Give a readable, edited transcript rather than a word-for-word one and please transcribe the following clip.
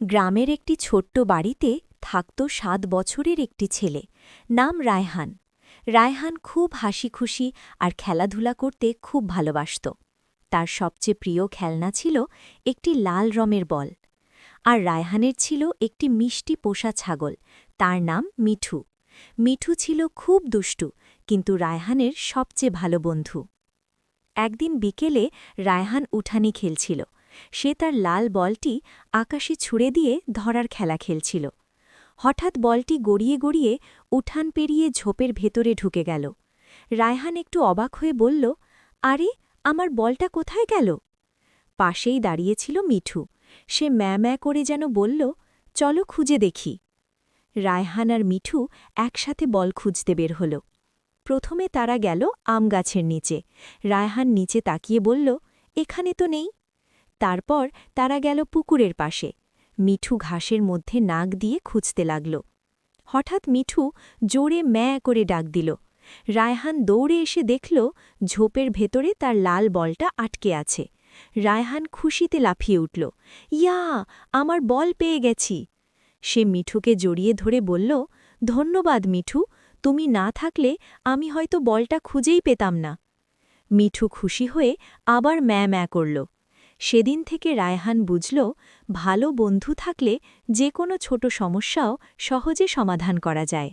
গ্রামের একটি ছোট্ট বাড়িতে থাকত ৭ বছরের একটি ছেলে, নাম রায়হান। রায়হান খুব হাসিখুশি আর খেলাধুলা করতে খুব ভালোবাসত। তার সবচেয়ে প্রিয় খেলনা ছিল একটি লাল রঙের বল। আর রায়হানের ছিল একটি মিষ্টি পোষা ছাগল, তার নাম মিঠু। মিঠু ছিল খুব দুষ্টু, কিন্তু রায়হানের সবচেয়ে ভালো বন্ধু। একদিন বিকেলে রায়হান উঠানে খেলছিল। সে তার লাল বলটি আকাশে ছুঁড়ে দিয়ে ধরার খেলা খেলছিল। হঠাৎ বলটি গড়িয়ে গড়িয়ে উঠান পেরিয়ে ঝোপের ভেতরে ঢুকে গেল। রায়হান একটু অবাক হয়ে বলল, আরে, আমার বলটা কোথায় গেল? পাশেই দাঁড়িয়েছিল মিঠু। সে ম্যাঁ ম্যাঁ করে যেন বলল, চলো খুঁজে দেখি। রায়হান আর মিঠু একসাথে বল খুঁজতে বের হল। প্রথমে তারা গেল আম গাছের নিচে। রায়হান নিচে তাকিয়ে বলল, এখানে তো নেই। তারপর তারা গেল পুকুরের পাশে। মিঠু ঘাসের মধ্যে নাক দিয়ে খুঁজতে লাগল। হঠাৎ মিঠু জোরে ম্যাঁ করে ডাক দিল। রায়হান দৌড়ে এসে দেখল ঝোপের ভেতরে তার লাল বলটা আটকে আছে। রায়হান খুশিতে লাফিয়ে উঠল, ইয়া, আমার বল পেয়ে গেছি। সে মিঠুকে জড়িয়ে ধরে বলল, ধন্যবাদ মিঠু, তুমি না থাকলে আমি হয়তো বলটা খুঁজেই পেতাম না। মিঠু খুশি হয়ে আবার ম্যাঁ ম্যাঁ করল। সেদিন থেকে রায়হান বুঝল, ভালো বন্ধু থাকলে যে কোনো ছোট সমস্যাও সহজে সমাধান করা যায়।